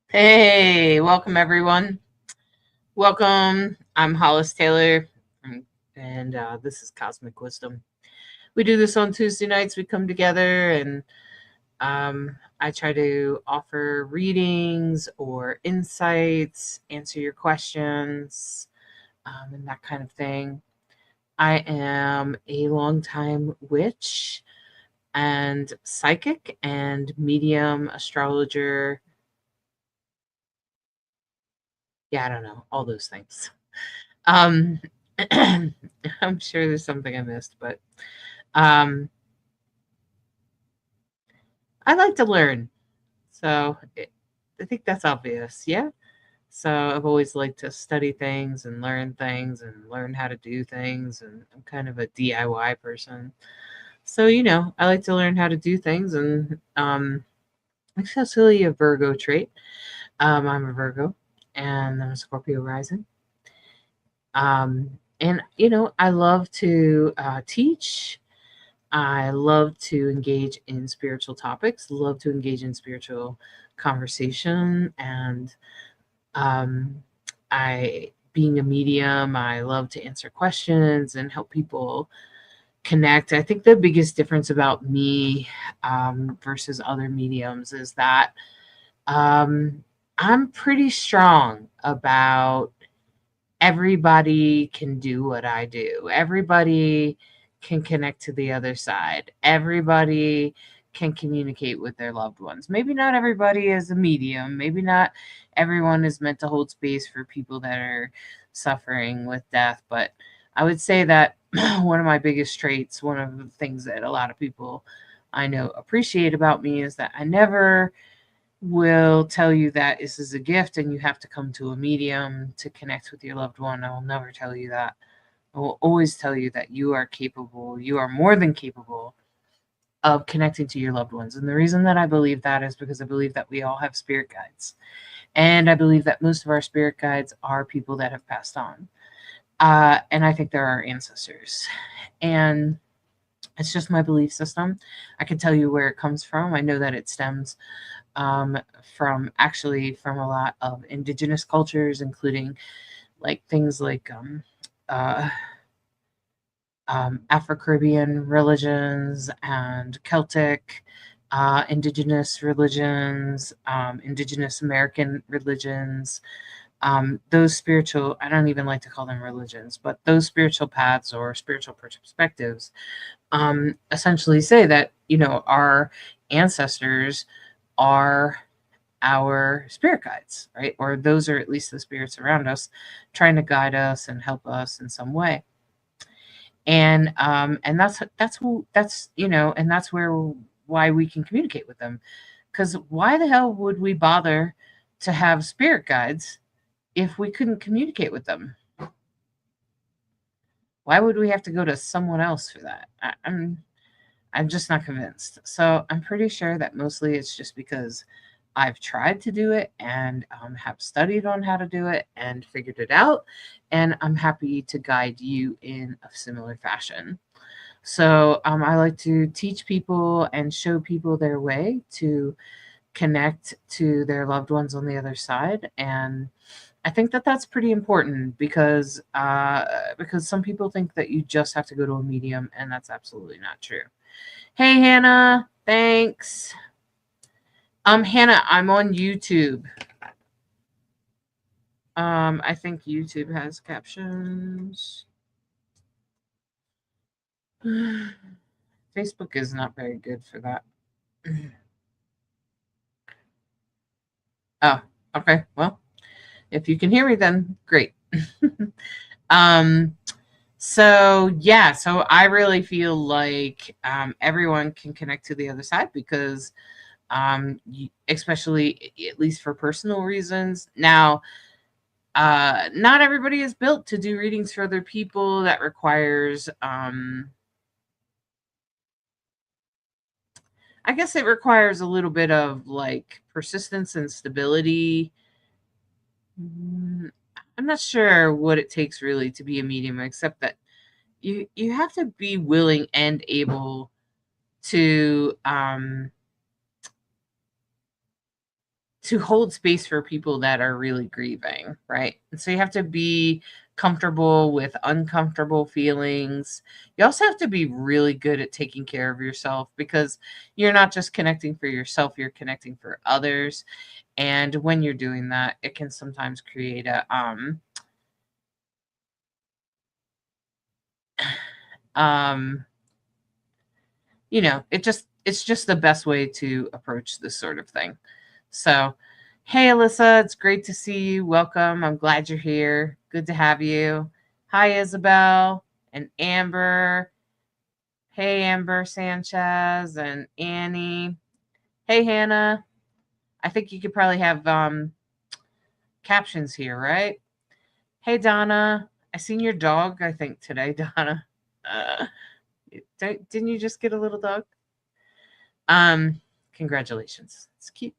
Hey, welcome everyone. Welcome. I'm Hollis Taylor, and this is Cosmic Wisdom. We do this on Tuesday nights. We come together and I try to offer readings or insights, answer your questions, and that kind of thing. I am a longtime witch and psychic and medium astrologer. Yeah, I don't know, all those things. Um, I'm sure there's something I missed, but um, I like to learn. I think that's obvious. Yeah. So I've always liked to study things and learn how to do things. And I'm kind of a DIY person. So, I like to learn how to do things. And it's actually a Virgo trait. I'm a Virgo and I'm a Scorpio rising. I love to teach. I love to engage in spiritual topics, love to engage in spiritual conversation, and um, being a medium, I love to answer questions and help people connect. I think the biggest difference about me versus other mediums is that um, I'm pretty strong about everybody can do what I do. Everybody can connect to the other side. Everybody can communicate with their loved ones. Maybe not everybody is a medium. Maybe not everyone is meant to hold space for people that are suffering with death. But I would say that one of my biggest traits, one of the things that a lot of people I know appreciate about me is that I never will tell you that this is a gift and you have to come to a medium to connect with your loved one. I will never tell you that. I will always tell you that you are capable, you are more than capable of connecting to your loved ones. And the reason that I believe that is because I believe that we all have spirit guides. And I believe that most of our spirit guides are people that have passed on. And I think they're our ancestors. And it's just my belief system. I can tell you where it comes from. I know that it stems um, from a lot of indigenous cultures, including like things like uh, Afro-Caribbean religions and Celtic indigenous religions, indigenous American religions. Those spiritual, I don't even like to call them religions, but those spiritual paths or spiritual perspectives essentially say that, our ancestors are our spirit guides, right? Or those are at least the spirits around us trying to guide us and help us in some way. And that's and that's where why we can communicate with them. Because why the hell would we bother to have spirit guides if we couldn't communicate with them? Why would we have to go to someone else for that? I'm just not convinced. So I'm pretty sure that mostly it's just because I've tried to do it and have studied on how to do it and figured it out. And I'm happy to guide you in a similar fashion. So I like to teach people and show people their way to connect to their loved ones on the other side. And I think that that's pretty important because some people think that you just have to go to a medium, and that's absolutely not true. Hey, Hannah. Thanks. Hannah, I'm on YouTube. I think YouTube has captions. Facebook is not very good for that. Oh, okay. Well, if you can hear me, then great. um, so I really feel like everyone can connect to the other side because especially at least for personal reasons. Now, not everybody is built to do readings for other people. That requires, I guess, it requires a little bit of like persistence and stability. Mm, I'm not sure what it takes really to be a medium, except that you have to be willing and able to to hold space for people that are really grieving, right? And so you have to be comfortable with uncomfortable feelings. You also have to be really good at taking care of yourself, because you're not just connecting for yourself, you're connecting for others. And when you're doing that, it can sometimes create a um it's just the best way to approach this sort of thing. So, hey, Alyssa, it's great to see you. Welcome. I'm glad you're here. Good to have you. Hi, Isabel and Amber. Hey, Amber Sanchez and Annie. Hey, Hannah. I think you could probably have captions here, right? Hey, Donna. I seen your dog, I think, today, Donna. Uh, didn't you just get a little dog? Um, Congratulations. It's cute.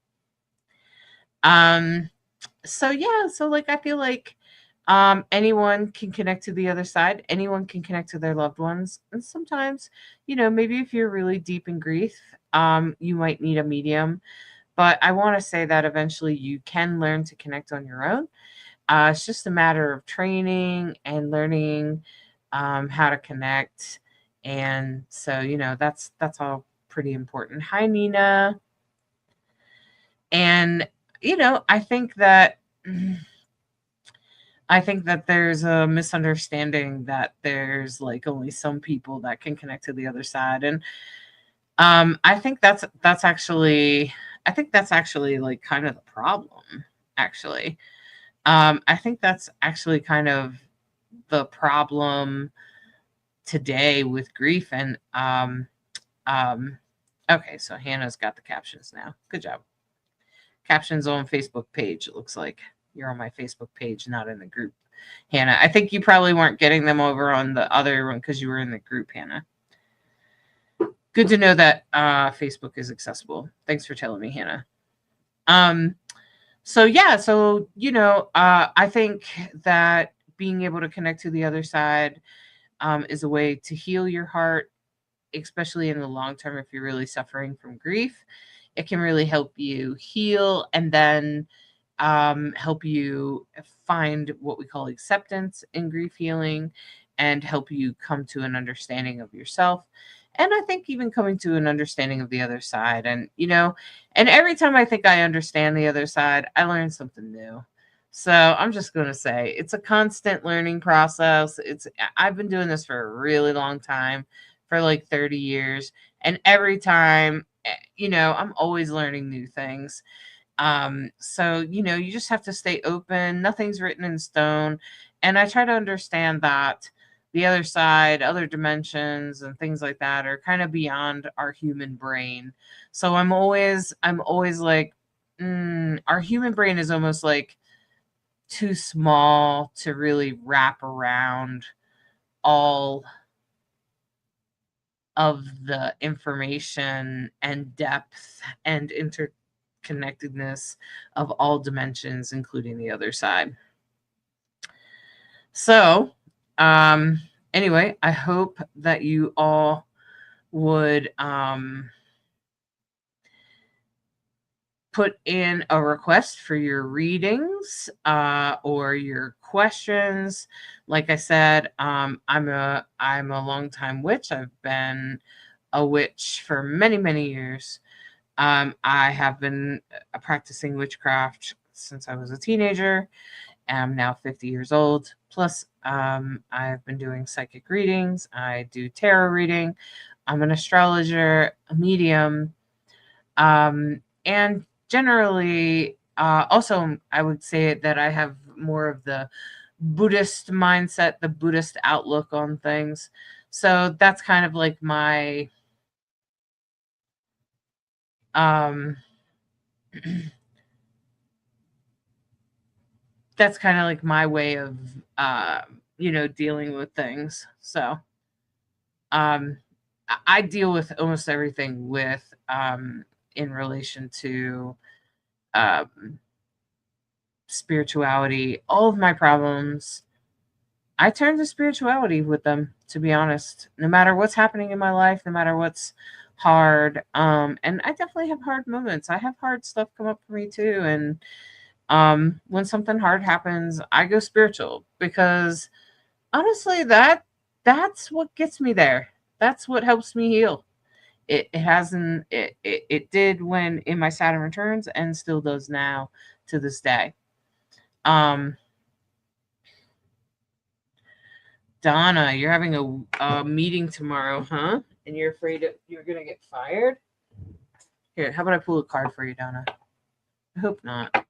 Um, so yeah, so like I feel like anyone can connect to the other side. Anyone can connect to their loved ones. And sometimes, maybe if you're really deep in grief, you might need a medium. But I want to say that eventually you can learn to connect on your own. It's just a matter of training and learning how to connect. And so, that's all pretty important. Hi, Nina. And I think that there's a misunderstanding that there's like only some people that can connect to the other side. And I think that's actually like kind of the problem, actually. I think that's actually kind of the problem today with grief. And okay, so Hannah's got the captions now. Good job. Captions on Facebook page. It looks like you're on my Facebook page, not in the group, Hannah. I think you probably weren't getting them over on the other one because you were in the group, Hannah. Good to know that Facebook is accessible. Thanks for telling me, Hannah. So yeah, so I think that being able to connect to the other side is a way to heal your heart, especially in the long term. If you're really suffering from grief, it can really help you heal, and then help you find what we call acceptance in grief healing, and help you come to an understanding of yourself. And I think even coming to an understanding of the other side. And, and every time I think I understand the other side, I learn something new. So I'm just going to say it's a constant learning process. I've been doing this for a really long time, for like 30 years. And every time, I'm always learning new things. So you just have to stay open. Nothing's written in stone. And I try to understand that the other side, other dimensions and things like that are kind of beyond our human brain. So I'm always like, our human brain is almost like too small to really wrap around all of the information and depth and interconnectedness of all dimensions, including the other side. So, anyway, I hope that you all would put in a request for your readings or your questions. Like I said, I'm a longtime witch. I've been a witch for many, many years. I have been practicing witchcraft since I was a teenager. I'm now 50 years old. Plus, I've been doing psychic readings. I do tarot reading. I'm an astrologer, a medium, and generally, also, I would say that I have more of the Buddhist mindset, the Buddhist outlook on things. So that's kind of like my that's kind of like my way of dealing with things. So I deal with almost everything with in relation to um, spirituality. All of my problems, I turn to spirituality with them, to be honest. No matter what's happening in my life, no matter what's hard. And I definitely have hard moments. I have hard stuff come up for me too. And when something hard happens, I go spiritual because honestly, that's what gets me there. That's what helps me heal. It hasn't it did when in my Saturn returns and still does now to this day. Um Donna, you're having a meeting tomorrow, huh? And you're afraid you're gonna get fired? Here, how about I pull a card for you, Donna? I hope not.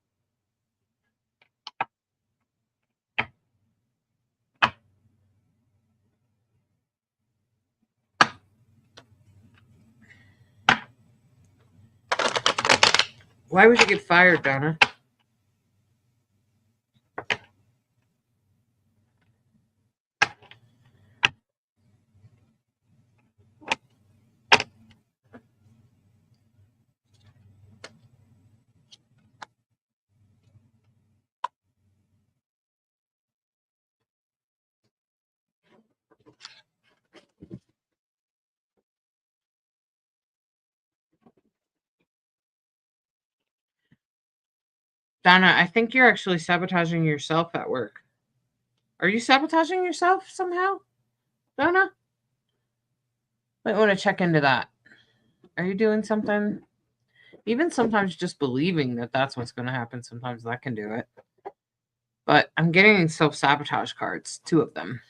Why would you get fired, Donna? Donna, I think you're actually sabotaging yourself at work. Are you sabotaging yourself somehow, Donna? Might want to check into that. Are you doing something? Even sometimes just believing that that's what's going to happen, sometimes that can do it. But I'm getting self-sabotage cards, 2 of them.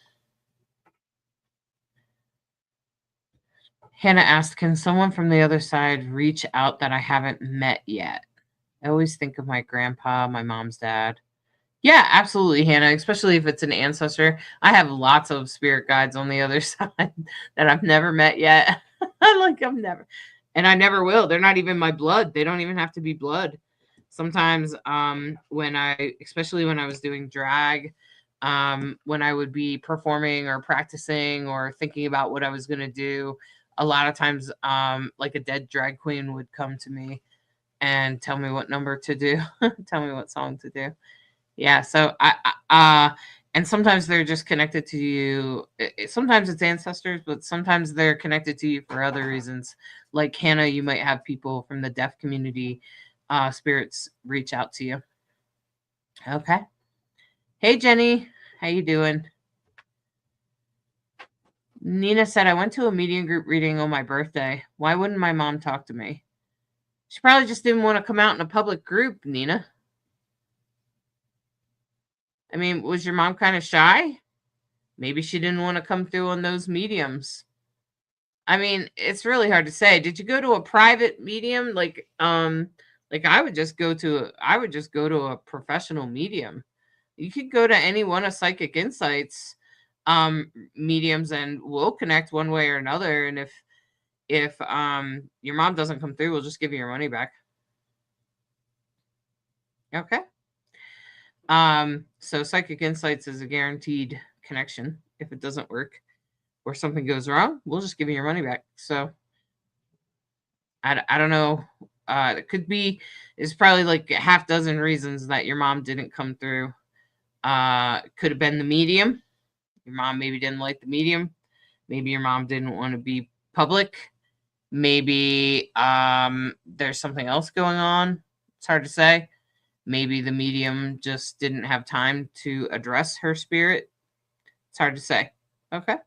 Hannah asked, can someone from the other side reach out that I haven't met yet? I always think of my grandpa, my mom's dad. Yeah, absolutely, Hannah, especially if it's an ancestor. I have lots of spirit guides on the other side that I've never met yet. Like I've never, and I never will. They're not even my blood. They don't even have to be blood. Sometimes when especially when I was doing drag, when I would be performing or practicing or thinking about what I was going to do, a lot of times like a dead drag queen would come to me and tell me what number to do, tell me what song to do. Yeah, so and sometimes they're just connected to you. Sometimes it's ancestors, but sometimes they're connected to you for other reasons. Like Hannah, you might have people from the deaf community, spirits reach out to you. Okay. Hey Jenny, how you doing? Nina said I went to a medium group reading on my birthday. Why wouldn't my mom talk to me? She probably just didn't want to come out in a public group, Nina. I mean, was your mom kind of shy? Maybe she didn't want to come through on those mediums. I mean, it's really hard to say. Did you go to a private medium? Like I would just go to a professional medium. You could go to any one of Psychic Insights mediums and we'll connect one way or another. And if your mom doesn't come through, we'll just give you your money back. Okay. So Psychic Insights is a guaranteed connection. If it doesn't work or something goes wrong, we'll just give you your money back. So I don't know. It could be, it's probably like a half dozen reasons that your mom didn't come through. Could have been the medium. Your mom maybe didn't like the medium. Maybe your mom didn't want to be public. Maybe there's something else going on. It's hard to say. Maybe the medium just didn't have time to address her spirit. It's hard to say. Okay.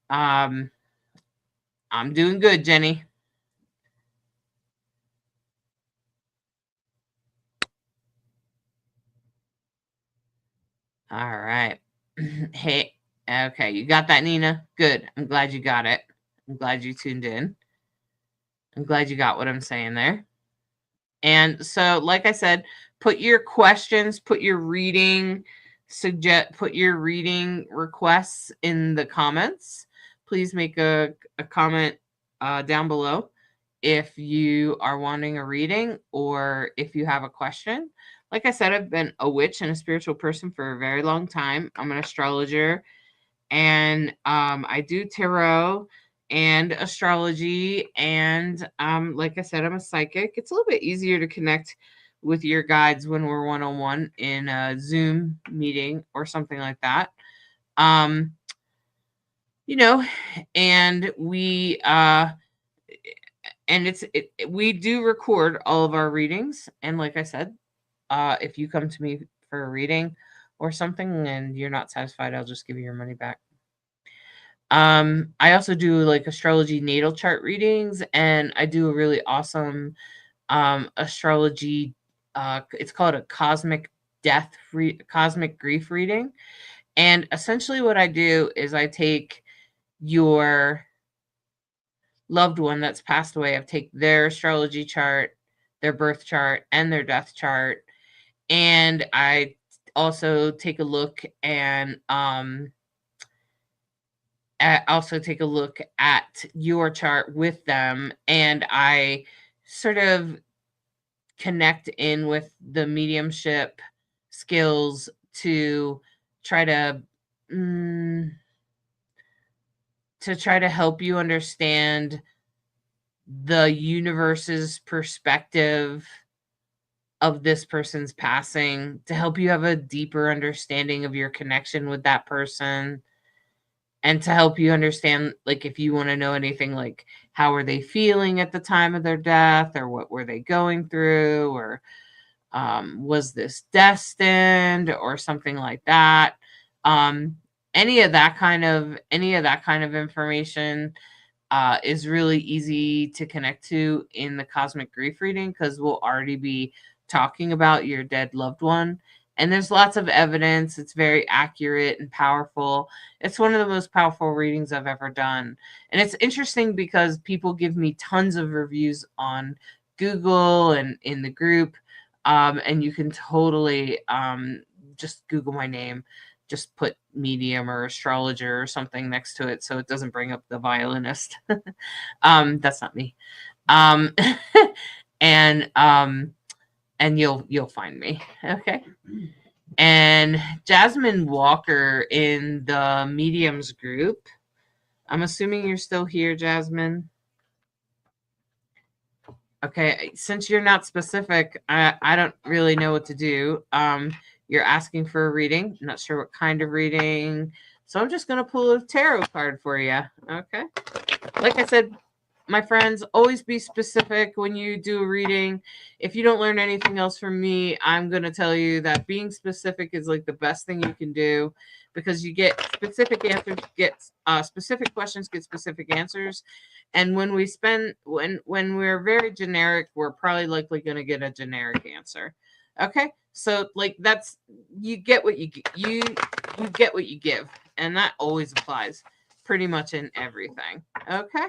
I'm doing good, Jenny. All right. Hey, okay, you got that, Nina? Good. I'm glad you got it. I'm glad you tuned in. I'm glad you got what I'm saying there. And so, like I said, put your questions, put your reading requests in the comments. Please make a comment down below if you are wanting a reading or if you have a question. Like I said, I've been a witch and a spiritual person for a very long time. I'm an astrologer and I do tarot and astrology. And like I said, I'm a psychic. It's a little bit easier to connect with your guides when we're one-on-one in a Zoom meeting or something like that. You know, and we and we do record all of our readings. And like I said, if you come to me for a reading or something and you're not satisfied, I'll just give you your money back. I also do like astrology natal chart readings, and I do a really awesome astrology. It's called a cosmic cosmic grief reading. And essentially, what I do is I take your loved one that's passed away. I take their astrology chart, their birth chart, and their death chart, and I also take a look and also take a look at your chart with them, and I sort of connect in with the mediumship skills to try to help you understand the universe's perspective of this person's passing, to help you have a deeper understanding of your connection with that person, and to help you understand, like, if you want to know anything, like how were they feeling at the time of their death, or what were they going through, or was this destined, or something like that. Any of that kind of information is really easy to connect to in the cosmic grief reading, because we'll already be talking about your dead loved one. And there's lots of evidence. It's very accurate and powerful. It's one of the most powerful readings I've ever done. And it's interesting because people give me tons of reviews on Google and in the group. And you can totally just Google my name. Just put medium or astrologer or something next to it so it doesn't bring up the violinist. That's not me. And you'll find me. Okay. And Jasmine Walker in the mediums group. I'm assuming you're still here, Jasmine. Okay, since you're not specific, I don't really know what to do. You're asking for a reading. I'm not sure what kind of reading. So I'm just going to pull a tarot card for you. Okay. Like I said, my friends, always be specific when you do a reading. If you don't learn anything else from me, I'm going to tell you that being specific is like the best thing you can do, because you get specific answers, get specific questions, get specific answers. And when we're very generic, we're probably likely going to get a generic answer. Okay. So like you get what you get what you give. And that always applies pretty much in everything. Okay.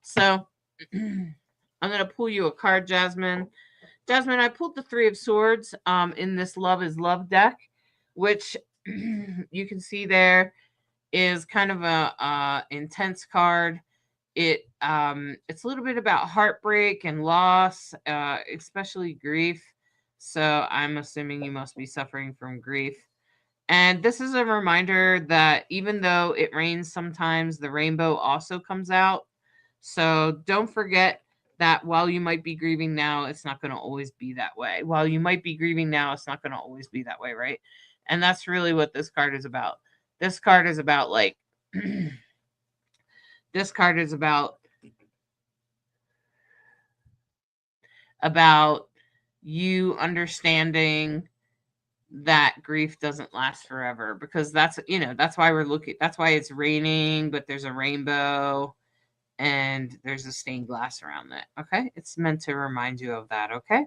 So I'm going to pull you a card, Jasmine. Jasmine, I pulled the Three of Swords in this Love is Love deck, which you can see there is kind of a intense card. It's a little bit about heartbreak and loss, especially grief. So I'm assuming you must be suffering from grief. And this is a reminder that even though it rains sometimes, the rainbow also comes out. So don't forget that while you might be grieving now, it's not going to always be that way. While you might be grieving now, it's not going to always be that way, right? And that's really what this card is about. This card is about like this card is about you understanding that grief doesn't last forever, because that's why that's why it's raining, but there's a rainbow and there's a stained glass around it. Okay. It's meant to remind you of that. Okay.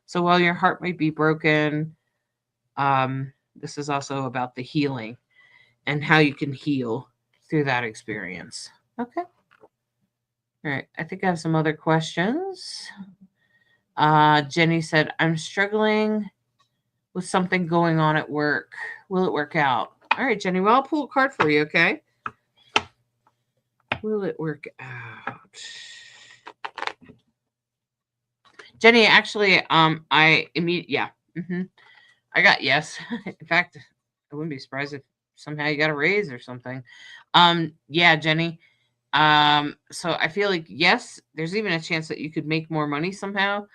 So while your heart might be broken, this is also about the healing and how you can heal through that experience. Okay. All right. I think I have some other questions. Jenny said, I'm struggling with something going on at work. Will it work out? All right, Jenny. Well, I'll pull a card for you. Okay. Will it work out? Jenny, actually, I got yes. In fact, I wouldn't be surprised if somehow you got a raise or something. Yeah, Jenny. So I feel like, yes, there's even a chance that you could make more money somehow.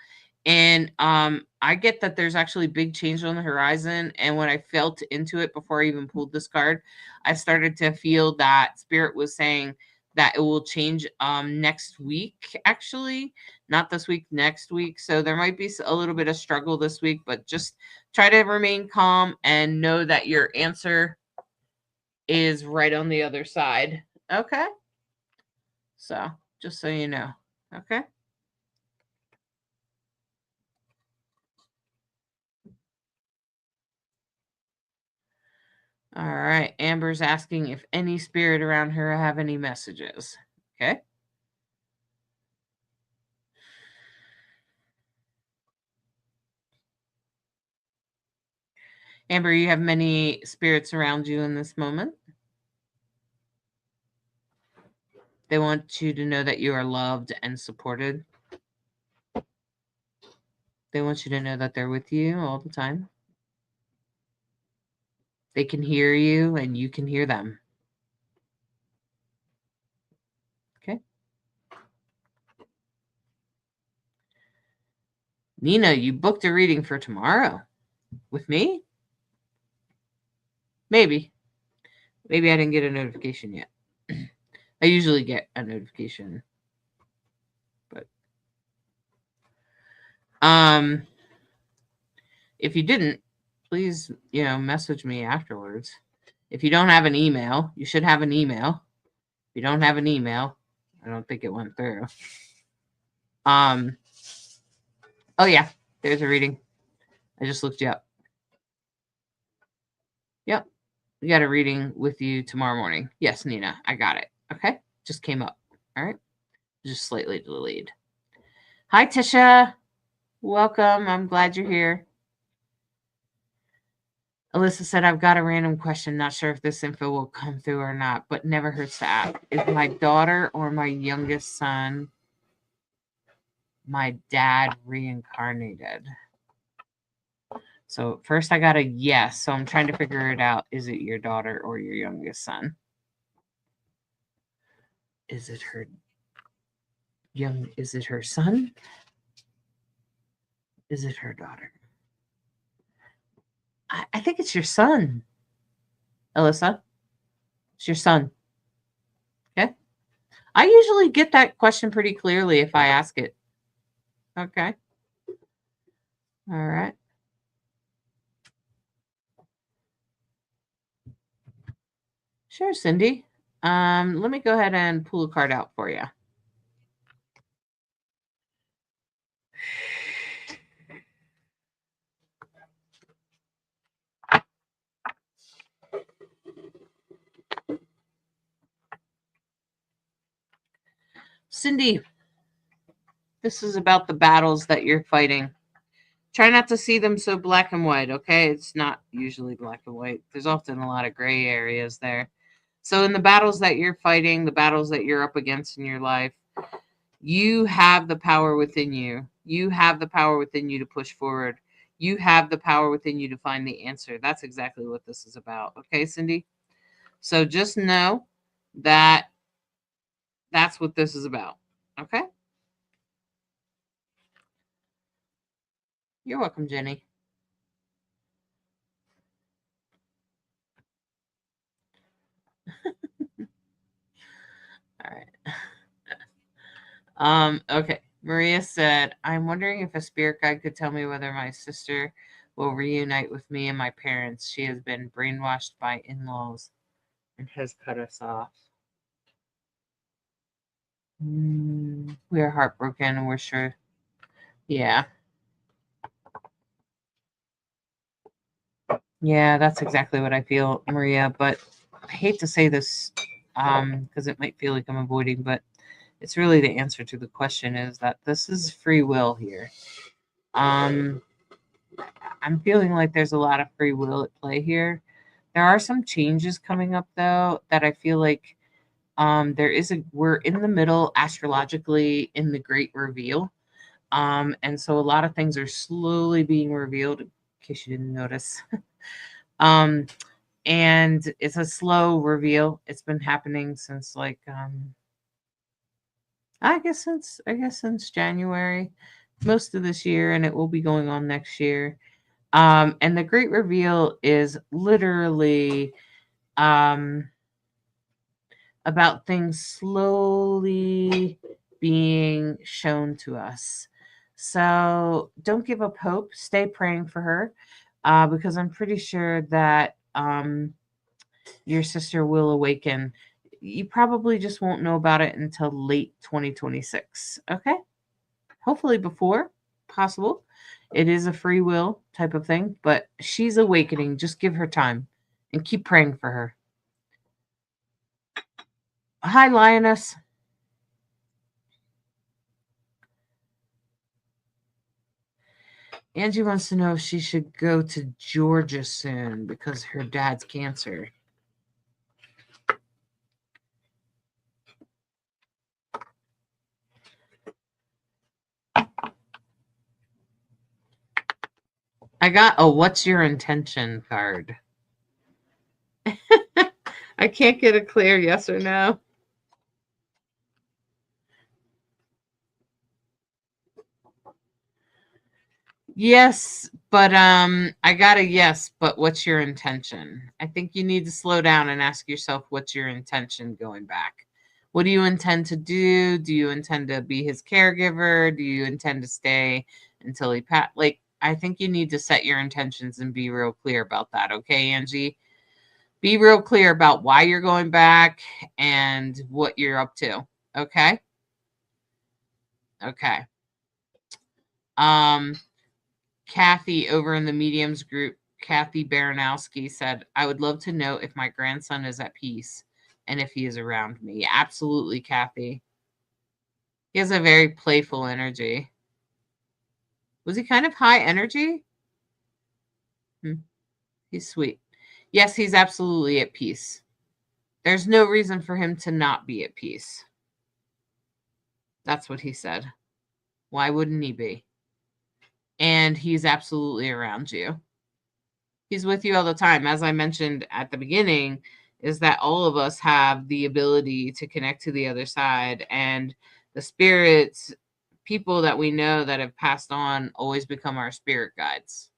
And I get that there's actually big change on the horizon. And when I felt into it before I even pulled this card, I started to feel that Spirit was saying that it will change next week, actually. Not this week, next week. So there might be a little bit of struggle this week, but just try to remain calm and know that your answer is right on the other side. Okay? So, just so you know. Okay? All right. Amber's asking if any spirit around her have any messages. Okay? Amber, you have many spirits around you in this moment. They want you to know that you are loved and supported. They want you to know that they're with you all the time. They can hear you and you can hear them. Okay? Nina, you booked a reading for tomorrow with me? Maybe. Maybe I didn't get a notification yet. I usually get a notification. But if you didn't, please, message me afterwards. If you don't have an email, you should have an email. If you don't have an email, I don't think it went through. Oh yeah, there's a reading. I just looked you up. Yep. We got a reading with you tomorrow morning. Yes, Nina, I got it. Okay. Just came up. All right. Just slightly delayed. Hi, Tisha. Welcome. I'm glad you're here. Alyssa said, I've got a random question. Not sure if this info will come through or not, but never hurts to ask. Is my daughter or my youngest son my dad reincarnated? So first I got a yes. So I'm trying to figure it out. Is it your daughter or your youngest son? Is it her son? Is it her daughter? I think it's your son, Alyssa. It's your son. Okay. I usually get that question pretty clearly if I ask it. Okay. All right. Sure, Cindy. Let me go ahead and pull a card out for you. Cindy, this is about the battles that you're fighting. Try not to see them so black and white, okay? It's not usually black and white. There's often a lot of gray areas there. So in the battles that you're fighting, the battles that you're up against in your life, you have the power within you. You have the power within you to push forward. You have the power within you to find the answer. That's exactly what this is about. Okay, Cindy? So just know that that's what this is about. Okay? You're welcome, Jenny. All right. Okay. Maria said, I'm wondering if a spirit guide could tell me whether my sister will reunite with me and my parents. She has been brainwashed by in-laws and has cut us off. We are heartbroken and we're sure. Yeah. Yeah, that's exactly what I feel, Maria. But I hate to say this because it might feel like I'm avoiding, but it's really the answer to the question is that this is free will here. I'm feeling like there's a lot of free will at play here. There are some changes coming up though that I feel like we're in the middle astrologically in the great reveal. And so a lot of things are slowly being revealed, in case you didn't notice. And it's a slow reveal. It's been happening since I guess since January, most of this year, and it will be going on next year. And the great reveal is literally about things slowly being shown to us. So don't give up hope. Stay praying for her, because I'm pretty sure that your sister will awaken. You probably just won't know about it until late 2026. Okay? Hopefully before possible. It is a free will type of thing, but she's awakening. Just give her time and keep praying for her. Hi, Lioness. Angie wants to know if she should go to Georgia soon because her dad's cancer. I got a what's your intention card. I can't get a clear yes or no. Yes, but I got a yes, but what's your intention? I think you need to slow down and ask yourself what's your intention going back. What do you intend to do? Do you intend to be his caregiver? Do you intend to stay until he like I think you need to set your intentions and be real clear about that, okay, Angie? Be real clear about why you're going back and what you're up to, okay? Okay. Kathy over in the mediums group, Kathy Baranowski said, I would love to know if my grandson is at peace and if he is around me. Absolutely, Kathy. He has a very playful energy. Was he kind of high energy? He's sweet. Yes, he's absolutely at peace. There's no reason for him to not be at peace. That's what he said. Why wouldn't he be? And he's absolutely around you. He's with you all the time. As I mentioned at the beginning, is that all of us have the ability to connect to the other side, and the spirits, people that we know that have passed on, always become our spirit guides.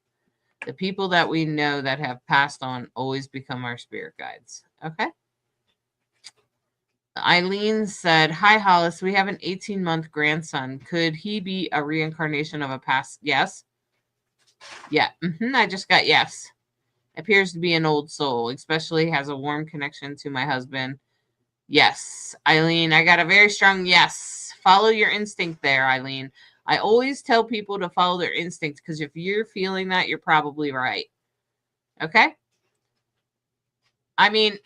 The people that we know that have passed on always become our spirit guides. Okay? Eileen said, Hi, Hollis. We have an 18-month grandson. Could he be a reincarnation of a past? Yes. Yeah. I just got yes. Appears to be an old soul, especially has a warm connection to my husband. Yes. Eileen, I got a very strong yes. Follow your instinct there, Eileen. I always tell people to follow their instinct because if you're feeling that, you're probably right. Okay? I mean,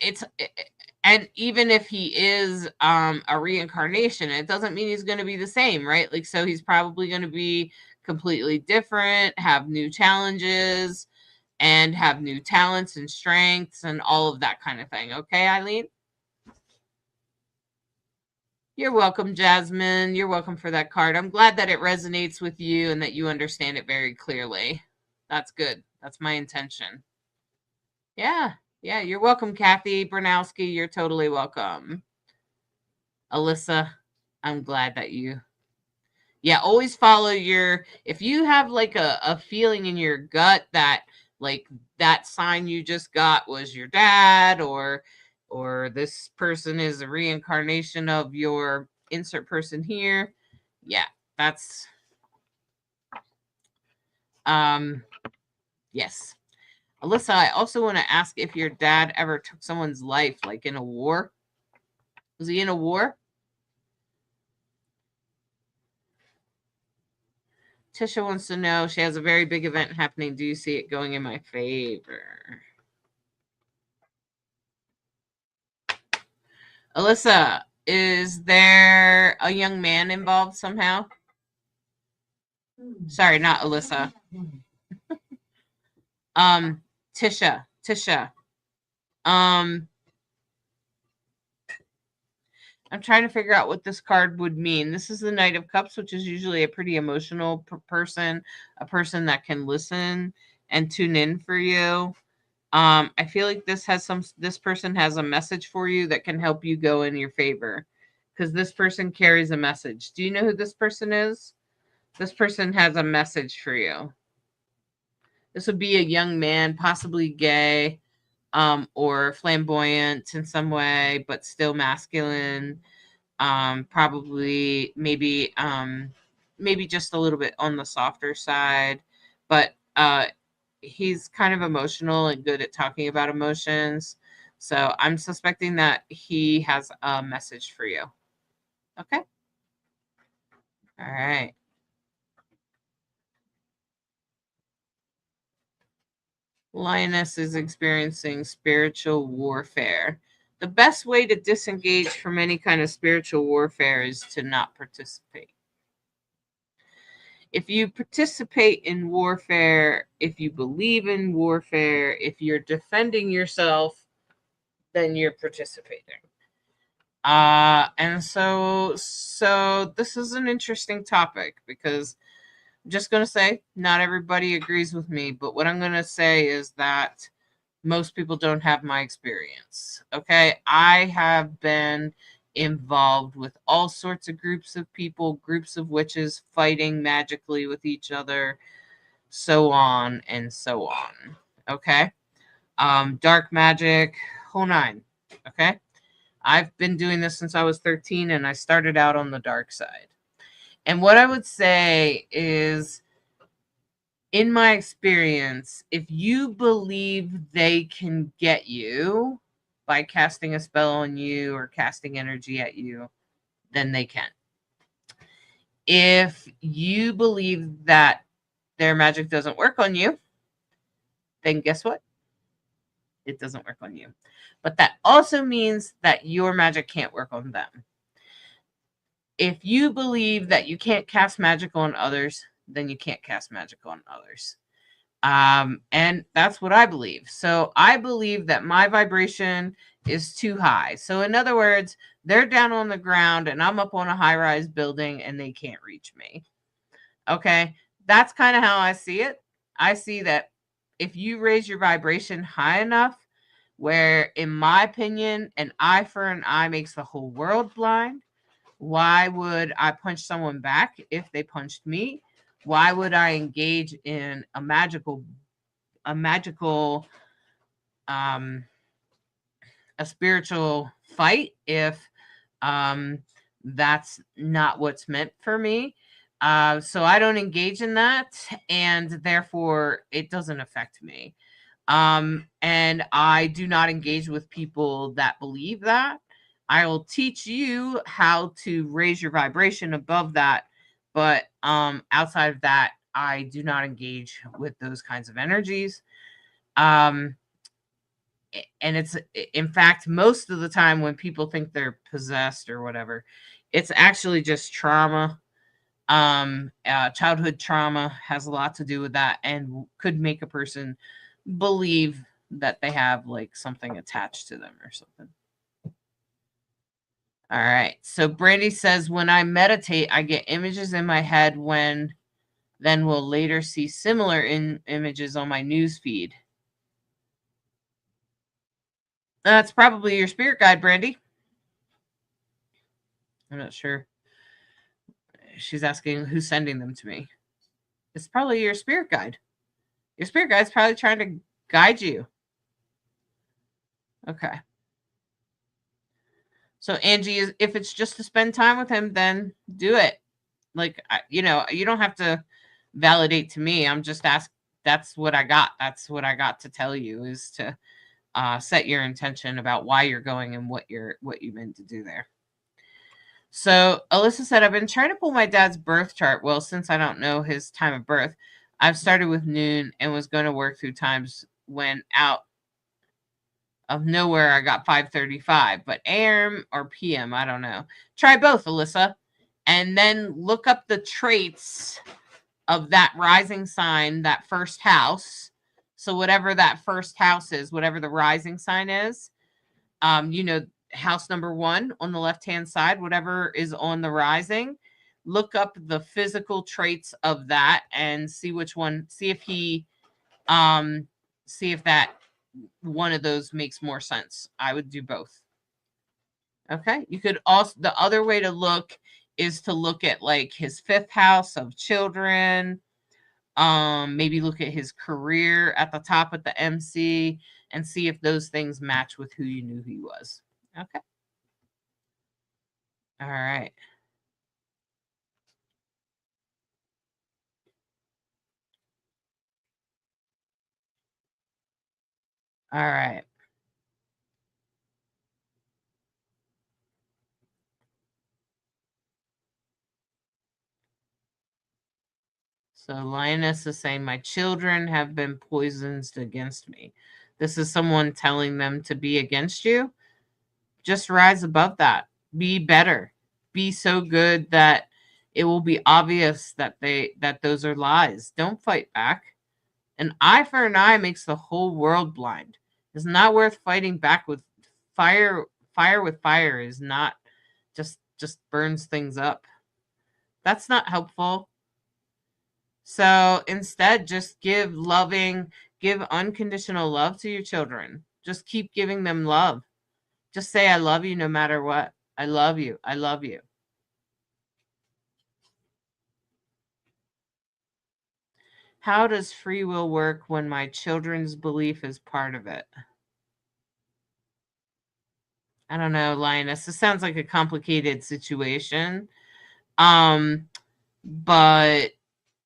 and even if he is a reincarnation, it doesn't mean he's going to be the same, right? Like, so he's probably going to be completely different, have new challenges, and have new talents and strengths and all of that kind of thing. Okay, Eileen? You're welcome, Jasmine. You're welcome for that card. I'm glad that it resonates with you and that you understand it very clearly. That's good. That's my intention. Yeah. Yeah, you're welcome, Kathy Bernowski. You're totally welcome. Alyssa, I'm glad that you. Yeah, always follow your. If you have like a feeling in your gut that like that sign you just got was your dad, or this person is a reincarnation of your insert person here. Yeah, that's yes. Alyssa, I also want to ask if your dad ever took someone's life, like in a war. Was he in a war? Tisha wants to know, she has a very big event happening. Do you see it going in my favor? Alyssa, is there a young man involved somehow? Sorry, not Alyssa. Tisha. I'm trying to figure out what this card would mean. This is the Knight of Cups, which is usually a pretty emotional person, a person that can listen and tune in for you. I feel like this person has a message for you that can help you go in your favor, because this person carries a message. Do you know who this person is? This person has a message for you. This would be a young man, possibly gay. or flamboyant in some way, but still masculine. Probably maybe just a little bit on the softer side, but he's kind of emotional and good at talking about emotions. So I'm suspecting that he has a message for you. Okay. All right. Lioness is experiencing spiritual warfare. The best way to disengage from any kind of spiritual warfare is to not participate. If you participate in warfare, if you believe in warfare, if you're defending yourself, then you're participating. And so this is an interesting topic because I'm just going to say not everybody agrees with me, but what I'm going to say is that most people don't have my experience. Okay. I have been involved with all sorts of groups of people, groups of witches fighting magically with each other, so on and so on. Okay. Dark magic, whole nine. Okay. I've been doing this since I was 13 and I started out on the dark side. And what I would say is, in my experience, if you believe they can get you by casting a spell on you or casting energy at you, then they can. If you believe that their magic doesn't work on you, then guess what? It doesn't work on you. But that also means that your magic can't work on them. If you believe that you can't cast magic on others, then you can't cast magic on others. And that's what I believe. So I believe that my vibration is too high. So in other words, they're down on the ground and I'm up on a high-rise building and they can't reach me. Okay. That's kind of how I see it. I see that if you raise your vibration high enough, where in my opinion, an eye for an eye makes the whole world blind. Why would I punch someone back if they punched me? Why would I engage in a magical a spiritual fight if that's not what's meant for me? So I don't engage in that, and therefore it doesn't affect me. And I do not engage with people that believe that. I will teach you how to raise your vibration above that, but outside of that, I do not engage with those kinds of energies. Um, and it's, in fact, most of the time when people think they're possessed or whatever, it's actually just trauma. Childhood trauma has a lot to do with that and could make a person believe that they have like something attached to them or something. All right. So Brandy says, when I meditate, I get images in my head then will later see similar images on my news feed. That's probably your spirit guide, Brandy. I'm not sure. She's asking who's sending them to me. It's probably your spirit guide. Your spirit guide's probably trying to guide you. Okay. So Angie, if it's just to spend time with him, then do it. Like, you don't have to validate to me. I'm just asking. That's what I got. That's what I got to tell you, is to set your intention about why you're going and what you meant to do there. So Alyssa said, I've been trying to pull my dad's birth chart. Well, since I don't know his time of birth, I've started with noon and was going to work through times when out of nowhere I got 5:35, but AM or PM, I don't know. Try both, Alyssa, and then look up the traits of that rising sign, that first house. So whatever that first house is, whatever the rising sign is, house number 1 on the left-hand side, whatever is on the rising, look up the physical traits of that and see which one, see if that one of those makes more sense. I would do both. Okay. You could also, the other way to look is to look at like his 5th house of children, Maybe look at his career at the top at the MC and see if those things match with who you knew he was. Okay. All right. All right. So Lioness is saying, my children have been poisoned against me. This is someone telling them to be against you. Just rise above that. Be better. Be so good that it will be obvious that those are lies. Don't fight back. An eye for an eye makes the whole world blind. It's not worth fighting back with fire. Fire with fire is not just burns things up. That's not helpful. So instead, just give unconditional love to your children. Just keep giving them love. Just say, I love you no matter what. I love you. I love you. How does free will work when my children's belief is part of it? I don't know, Lioness. This sounds like a complicated situation. Um, but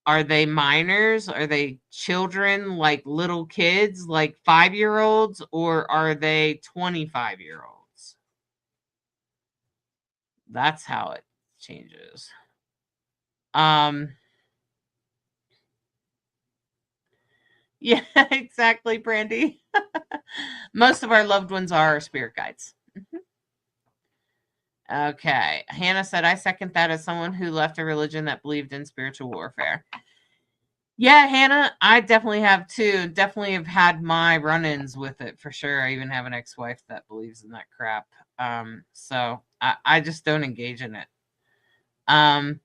are they minors? Are they children, like little kids, like 5-year-olds, or are they 25-year-olds? That's how it changes. Um, yeah, exactly, Brandy. Most of our loved ones are our spirit guides. Okay. Hannah said, I second that as someone who left a religion that believed in spiritual warfare. Yeah, Hannah, I definitely have too. Definitely have had my run-ins with it for sure. I even have an ex-wife that believes in that crap. So I just don't engage in it. Um,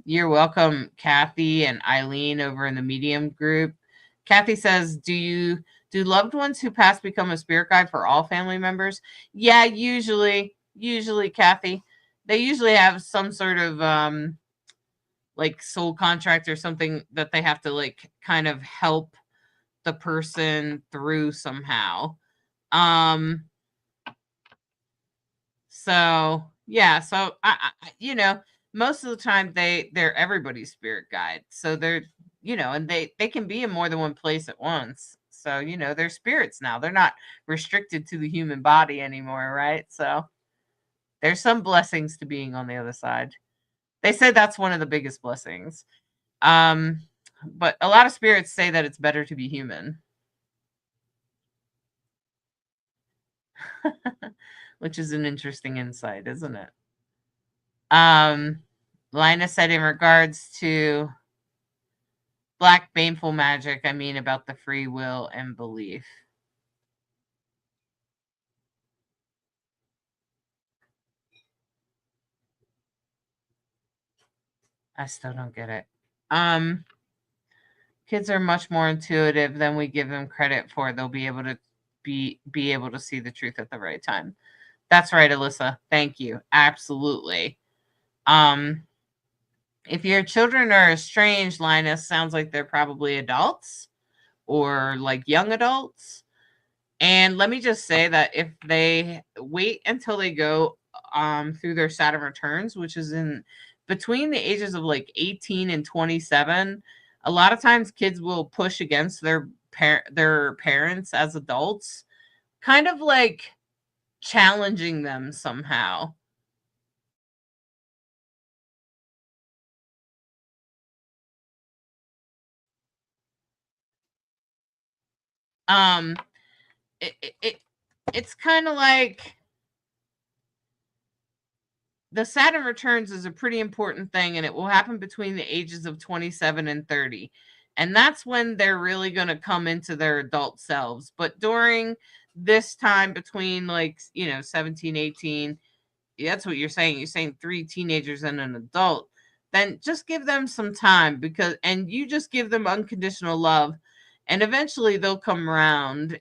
you're welcome, Kathy and Eileen over in the medium group. Kathy says, do loved ones who pass become a spirit guide for all family members? Yeah, usually, Kathy. They usually have some sort of like soul contract or something that they have to like kind of help the person through somehow. Um so yeah, so most of the time they're everybody's spirit guide. So they're and they can be in more than one place at once. So, they're spirits now. They're not restricted to the human body anymore, right? So there's some blessings to being on the other side. They say that's one of the biggest blessings. Um, but a lot of spirits say that it's better to be human, which is an interesting insight, isn't it? Um, Lina said in regards to black baneful magic, I mean about the free will and belief. I still don't get it. Um, Kids are much more intuitive than we give them credit for. They'll be able to be able to see the truth at the right time. That's right, Alyssa. Thank you. Absolutely. Um, if your children are estranged, Linus, sounds like they're probably adults or like young adults. And let me just say that if they wait until they go through their Saturn returns, which is in between the ages of like 18 and 27, a lot of times kids will push against their parents as adults, kind of like challenging them somehow. Um it's kind of like the Saturn returns is a pretty important thing, and it will happen between the ages of 27 and 30. And that's when they're really going to come into their adult selves. But during this time between 17, 18, that's what you're saying. You're saying 3 teenagers and an adult. Then just give them some time and you just give them unconditional love, and eventually they'll come around.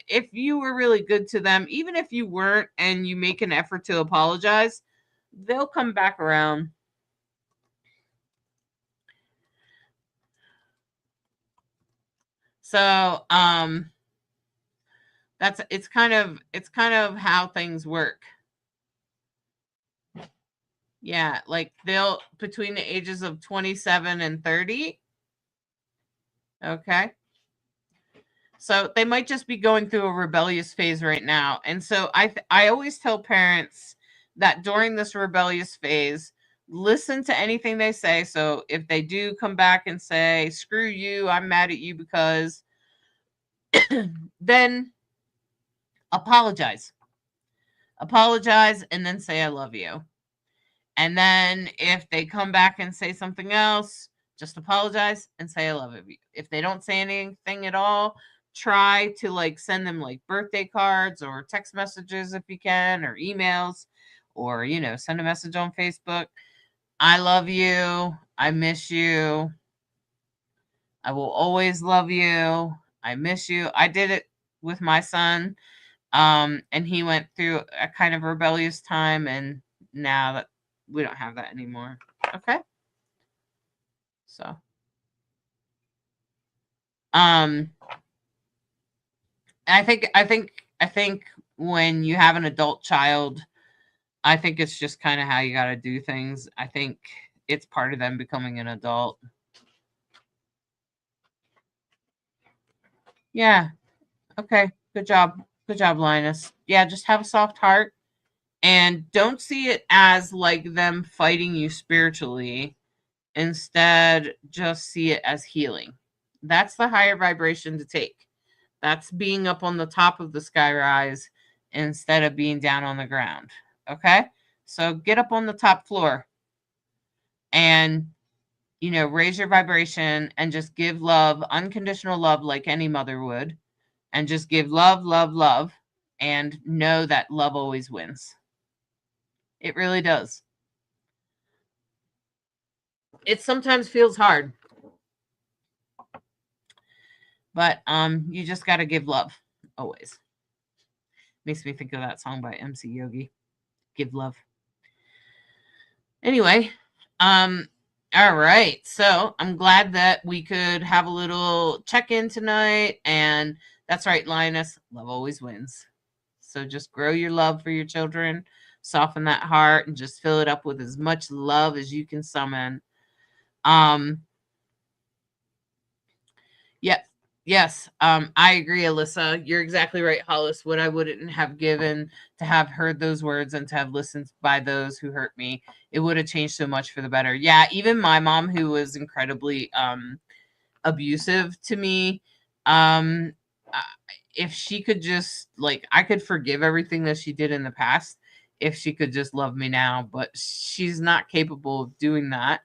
If you were really good to them, even if you weren't, and you make an effort to apologize, they'll come back around. So it's kind of how things work. Yeah, like they'll between the ages of 27 and 30. Okay. So they might just be going through a rebellious phase right now. And so I always tell parents that during this rebellious phase, listen to anything they say. So if they do come back and say, "Screw you, I'm mad at you because," then apologize. Apologize and then say, "I love you." And then if they come back and say something else, just apologize and say, "I love you." If they don't say anything at all, try to like send them like birthday cards or text messages if you can, or emails, or, send a message on Facebook. "I love you. I miss you. I will always love you. I miss you." I did it with my son. And he went through a kind of rebellious time, and now that we don't have that anymore. Okay. So, um, I think when you have an adult child, I think it's just kind of how you got to do things. I think it's part of them becoming an adult. Yeah. Okay. Good job. Good job, Linus. Yeah, just have a soft heart and don't see it as like them fighting you spiritually. Instead, just see it as healing. That's the higher vibration to take. That's being up on the top of the skyrise instead of being down on the ground. Okay? So get up on the top floor and, raise your vibration and just give love, unconditional love, like any mother would. And just give love, love, love. And know that love always wins. It really does. It sometimes feels hard, but you just got to give love always. Makes me think of that song by MC Yogi, "Give Love." Anyway, all right. So I'm glad that we could have a little check-in tonight. And that's right, Linus, love always wins. So just grow your love for your children, soften that heart, and just fill it up with as much love as you can summon. Yep. Yes. I agree, Alyssa. You're exactly right, Hollis. What I wouldn't have given to have heard those words and to have listened by those who hurt me, it would have changed so much for the better. Yeah, even my mom, who was incredibly abusive to me, um, uh, if she could just like, I could forgive everything that she did in the past if she could just love me now, but she's not capable of doing that.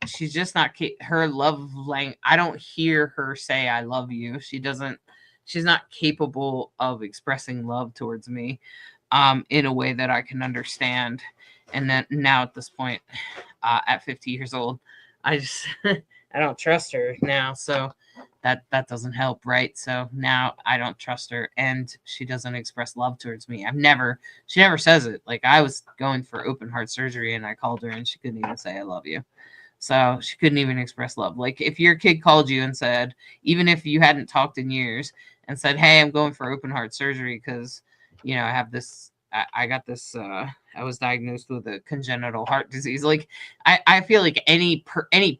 She's just not her love language. I don't hear her say "I love you." She's not capable of expressing love towards me in a way that I can understand. And then now at this point, at 50 years old, I just I don't trust her now. So that doesn't help, right? So now I don't trust her, and she doesn't express love towards me. She never says it. Like, I was going for open heart surgery, and I called her, and she couldn't even say "I love you." So she couldn't even express love. Like, if your kid called you and said, even if you hadn't talked in years, and said, "Hey, I'm going for open heart surgery because, I have this, I got this, I was diagnosed with a congenital heart disease." Like, I feel like any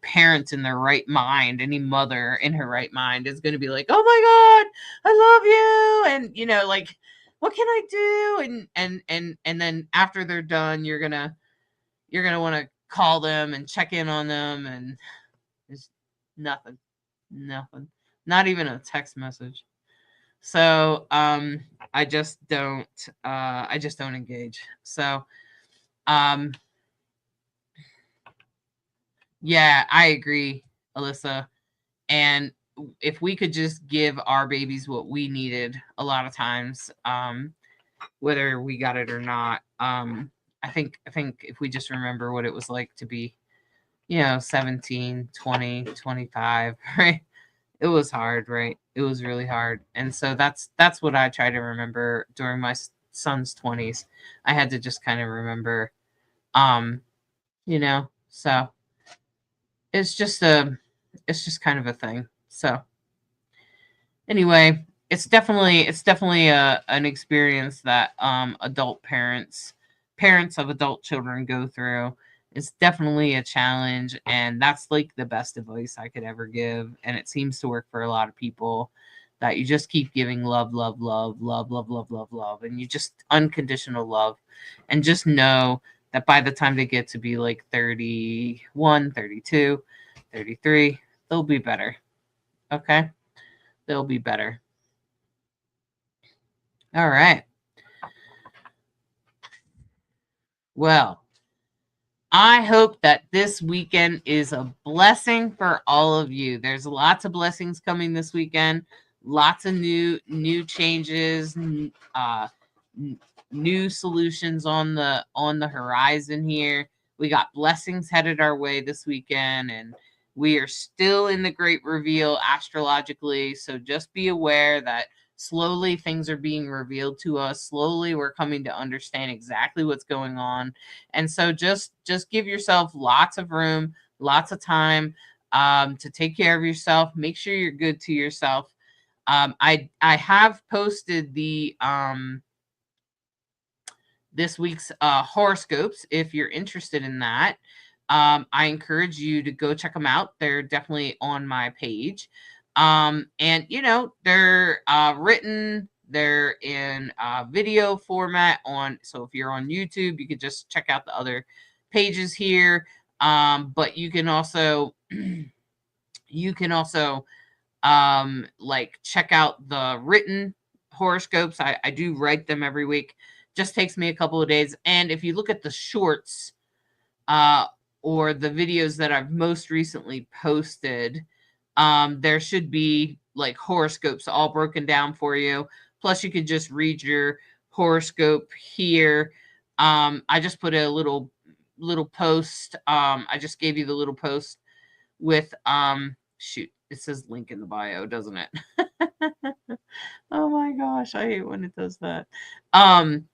parent in their right mind, any mother in her right mind is going to be like, "Oh my God, I love you." And, like, what can I do? And then after they're done, you're gonna want to call them and check in on them, and there's nothing, not even a text message. So I just don't engage. So um yeah, I agree, Alyssa. And if we could just give our babies what we needed a lot of times, whether we got it or not, I think if we just remember what it was like to be, 17, 20, 25, right? It was hard, right? It was really hard. And so that's what I try to remember during my son's 20s. I had to just kind of remember, um, so it's just kind of a thing. So Anyway, it's definitely an experience that adult parents of adult children go through. It's definitely a challenge, and that's like the best advice I could ever give, and it seems to work for a lot of people, that you just keep giving love, love, love, love, love, love, love, love, and you just unconditional love, and just know that by the time they get to be like 31, 32, 33, they'll be better. Okay? They'll be better. All right. Well, I hope that this weekend is a blessing for all of you. There's lots of blessings coming this weekend. Lots of new changes, n- new solutions on the horizon here. We got blessings headed our way this weekend, and we are still in the great reveal astrologically. So just be aware that slowly things are being revealed to us. Slowly we're coming to understand exactly what's going on, and so just give yourself lots of room, lots of time, to take care of yourself. Make sure you're good to yourself. I have posted the this week's horoscopes. If you're interested in that, I encourage you to go check them out. They're definitely on my page. And you know, they're written, they're in video format on, so if you're on YouTube, you could just check out the other pages here. But you can also like check out the written horoscopes. I do write them every week. Just takes me a couple of days. And if you look at the shorts, uh or the videos that I've most recently posted, there should be like horoscopes all broken down for you. Plus you could just read your horoscope here. I just put a little post. I just gave you the little post with shoot, it says link in the bio, doesn't it? Oh my gosh, I hate when it does that. Um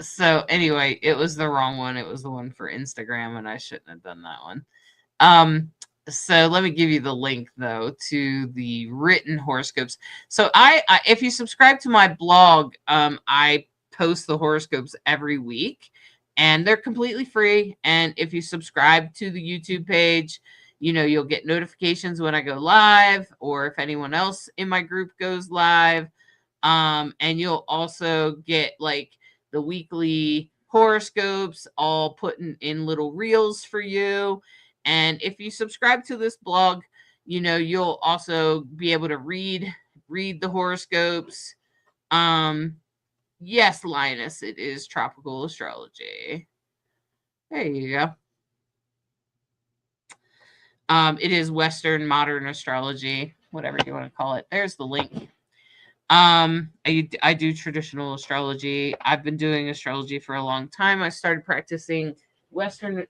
so anyway, it was the wrong one. It was the one for Instagram, and I shouldn't have done that one. Um, so let me give you the link though to the written horoscopes. So I if you subscribe to my blog, I post the horoscopes every week, and they're completely free. And if you subscribe to the YouTube page, you know, you'll get notifications when I go live, or if anyone else in my group goes live. And you'll also get like the weekly horoscopes all put in little reels for you. And if you subscribe to this blog, you know, you'll also be able to read the horoscopes. Um, yes, Linus, it is tropical astrology. There you go. It is Western modern astrology, whatever you want to call it. There's the link. I do traditional astrology. I've been doing astrology for a long time. I started practicing Western,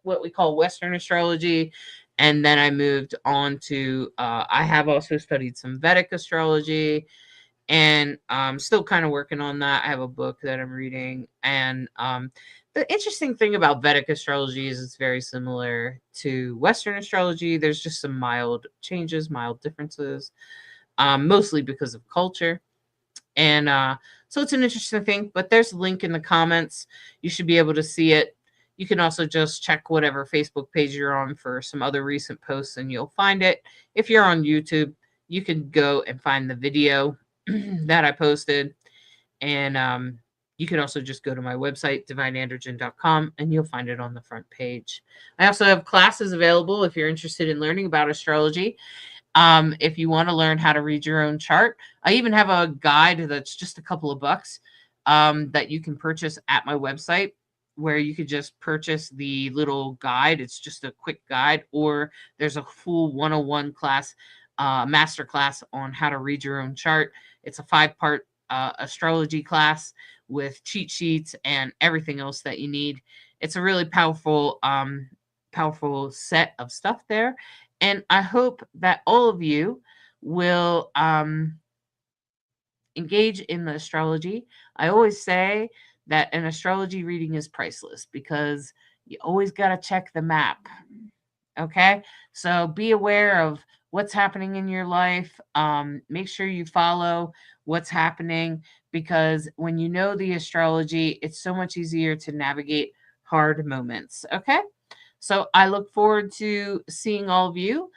what we call Western astrology, and then I moved on to. I have also studied some Vedic astrology, and I'm still kind of working on that. I have a book that I'm reading, and the interesting thing about Vedic astrology is it's very similar to Western astrology. There's just some mild changes, mild differences, mostly because of culture. And so it's an interesting thing, but there's a link in the comments. You should be able to see it. You can also just check whatever Facebook page you're on for some other recent posts, and you'll find it. If you're on YouTube, you can go and find the video that I posted. And you can also just go to my website, divineandrogyne.com, and you'll find it on the front page. I also have classes available if you're interested in learning about astrology. If you want to learn how to read your own chart, I even have a guide that's just a couple of bucks, that you can purchase at my website, where you could just purchase the little guide. It's just a quick guide, or there's a full 101 class, master class on how to read your own chart. It's a 5-part astrology class with cheat sheets and everything else that you need. It's a really powerful set of stuff there, and I hope that all of you will engage in the astrology. I always say that an astrology reading is priceless because you always got to check the map. Okay. So be aware of what's happening in your life. Make sure you follow what's happening, because when you know the astrology, it's so much easier to navigate hard moments. Okay. So I look forward to seeing all of you.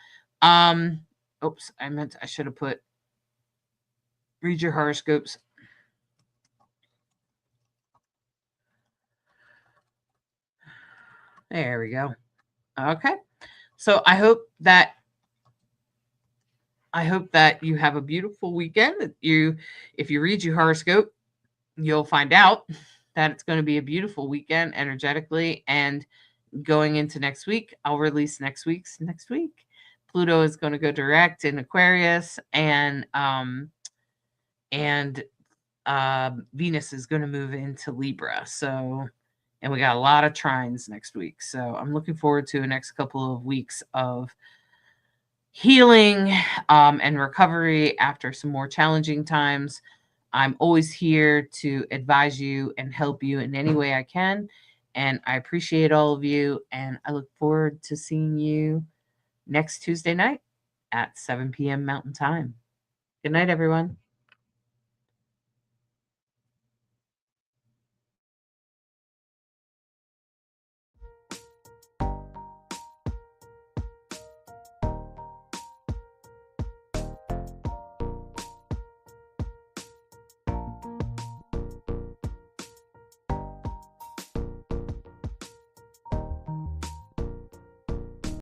Oops, I should have put read your horoscopes. There we go. Okay. So I hope that you have a beautiful weekend. That if you read your horoscope, you'll find out that it's going to be a beautiful weekend energetically. And going into next week, I'll release next week. Pluto is going to go direct in Aquarius, and Venus is going to move into Libra. So, and we got a lot of trines next week. So I'm looking forward to the next couple of weeks of healing and recovery after some more challenging times. I'm always here to advise you and help you in any way I can. And I appreciate all of you. And I look forward to seeing you next Tuesday night at 7 p.m. Mountain Time. Good night, everyone.